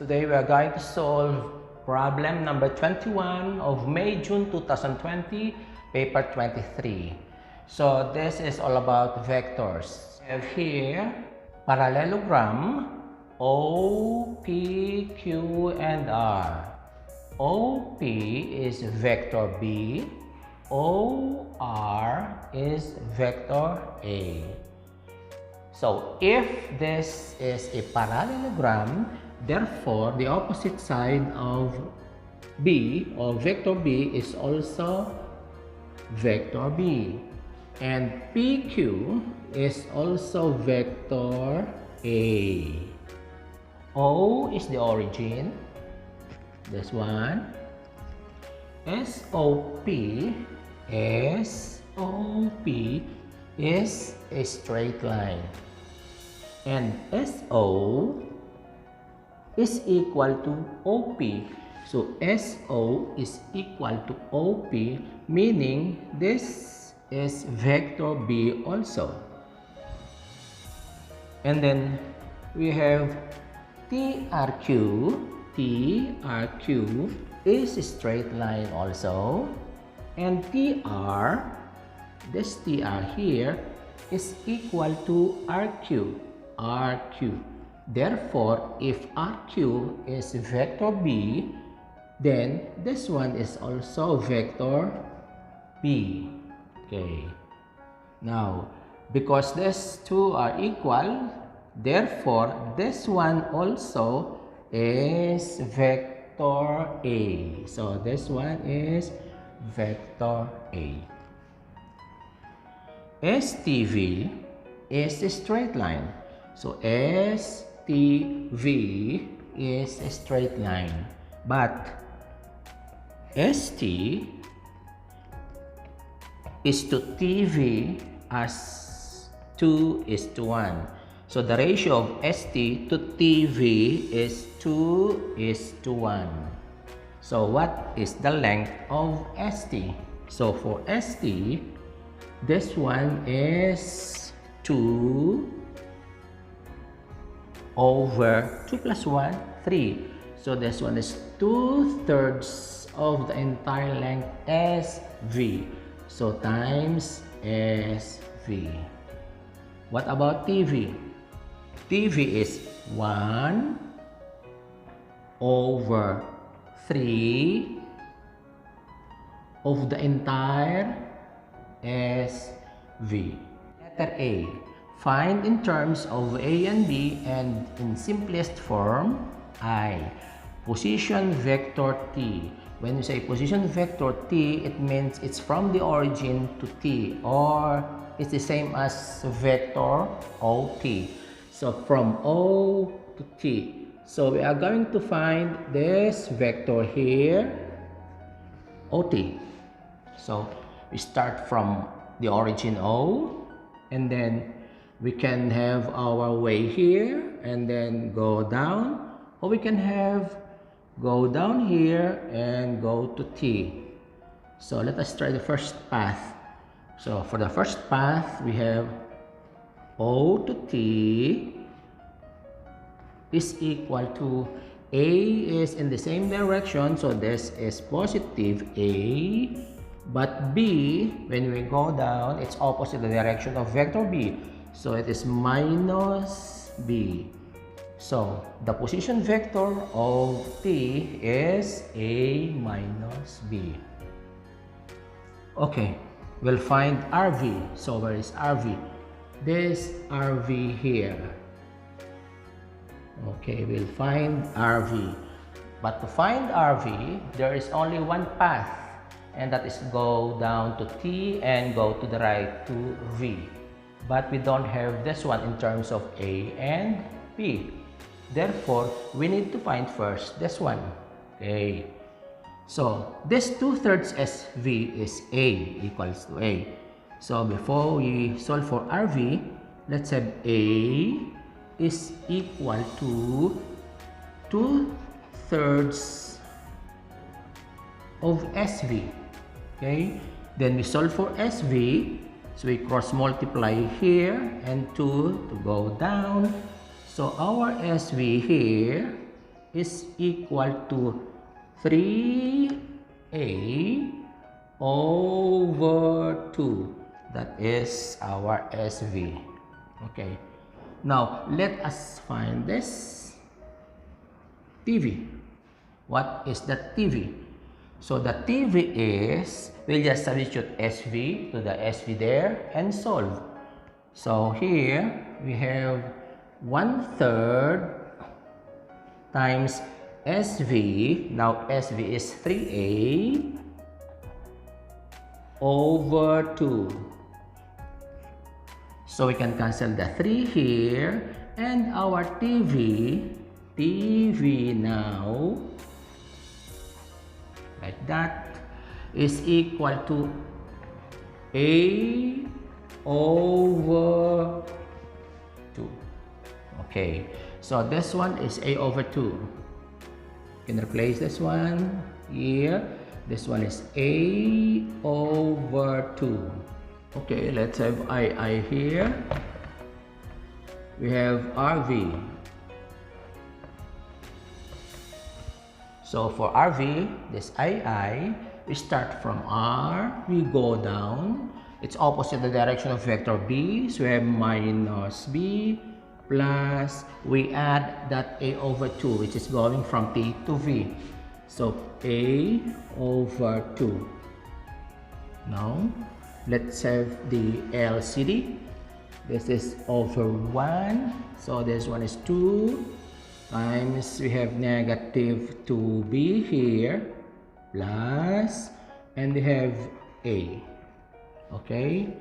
Today we are going to solve problem number 21 of May-June 2020, paper 23. So this is all about vectors. We have here parallelogram O, P, Q, and R. OP is vector B, OR is vector A. So if this is a parallelogram, therefore the opposite side of B or vector B is also vector B. And PQ is also vector A. O is the origin, this one. SOP is a straight line. And SO is equal to OP. So SO is equal to OP, meaning this is vector B also. And then we have TRQ. TRQ is a straight line also. And TR, this TR here, is equal to RQ. RQ. Therefore, if RQ is vector B, then this one is also vector B. Okay. Now, because these two are equal, therefore, this one also is vector A. So, this one is vector A. STV is a straight line. So, STV is a straight line. But ST is to TV as 2 is to 1. So, the ratio of ST to TV is 2 is to 1. So, what is the length of ST? So, for ST, this one is 2 over 2 plus 1, 3. So, this one is 2/3 of the entire length SV. So, times SV. What about TV? TV is 1 over 3 of the entire SV. Letter A. Find in terms of A and B and in simplest form I. Position vector T. When you say position vector T, it means it's from the origin to T, or it's the same as vector OT. So from O to T. So we are going to find this vector here, OT. So we start from the origin O, and then we can have our way here and then go down, or we can have go down here and go to T. So let us try the first path. So for the first path, we have O to T is equal to A is in the same direction, so this is positive A, but B, when we go down, it's opposite the direction of vector B. So it is minus B. So the position vector of T is A minus B. Okay, we'll find RV. So where is RV? This RV here. Okay, we'll find RV. But to find RV, there is only one path, and that is go down to T and go to the right to V. But we don't have this one in terms of A and B. Therefore, we need to find first this one. Okay. So, this 2/3 SV is A equals to A. So, before we solve for RV, let's have A is equal to 2/3 of SV. Okay. Then we solve for SV. So we cross multiply here and 2 to go down. So our SV here is equal to 3a over 2. That is our SV. Okay. Now, let us find this TV. What is the TV? So, the TV is, we'll just substitute SV to the SV there and solve. So, here, we have 1/3 times SV. Now, SV is 3a over 2. So we can cancel the 3 here, and our TV now, like that, is equal to a over 2. Okay, so this one is a over 2. You can replace this one here. This one is a over 2. Okay, let's have II here. We have RV. So for RV, this II, we start from R, we go down. It's opposite the direction of vector B, so we have minus B plus, we add that A over 2, which is going from T to V. So A over 2. Now, let's have the LCD. This is over 1. So this one is 2 times, we have negative 2b here, plus, and we have A. Okay,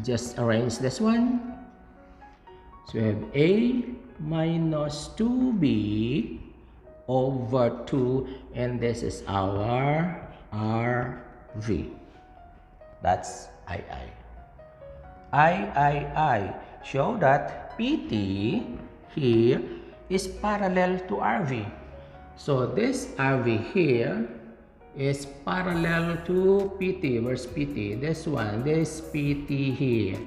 just arrange this one. So we have A minus 2b over 2, and this is our RV. That's II. III show that PT here is parallel to RV. So this RV here is parallel to PT. Where's PT? This one, this PT here.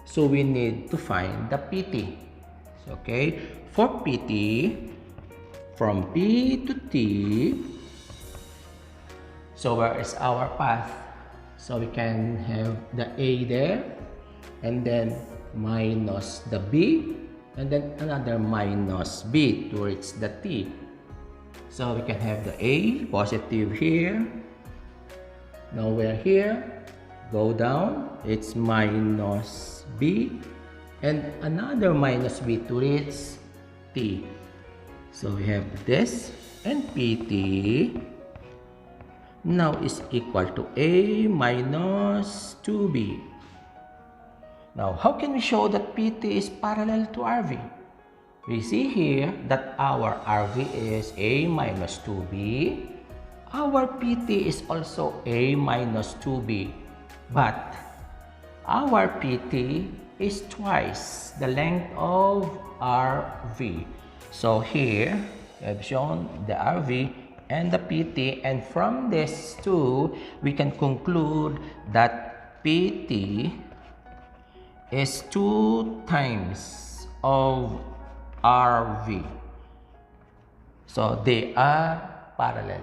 So we need to find the PT. Okay, for PT, from P to T, so where is our path? So we can have the A there, and then minus the B, and then another minus B towards the T. So we can have the A positive here. Now we're here, go down, it's minus B, and another minus B towards T. So we have this, and PT now is equal to A minus 2B. Now, how can we show that PT is parallel to RV? We see here that our RV is A minus 2B. Our PT is also A minus 2B. But our PT is twice the length of RV. So here, we have shown the RV and the PT, and from this two, we can conclude that PT is 2 times of RV. So they are parallel.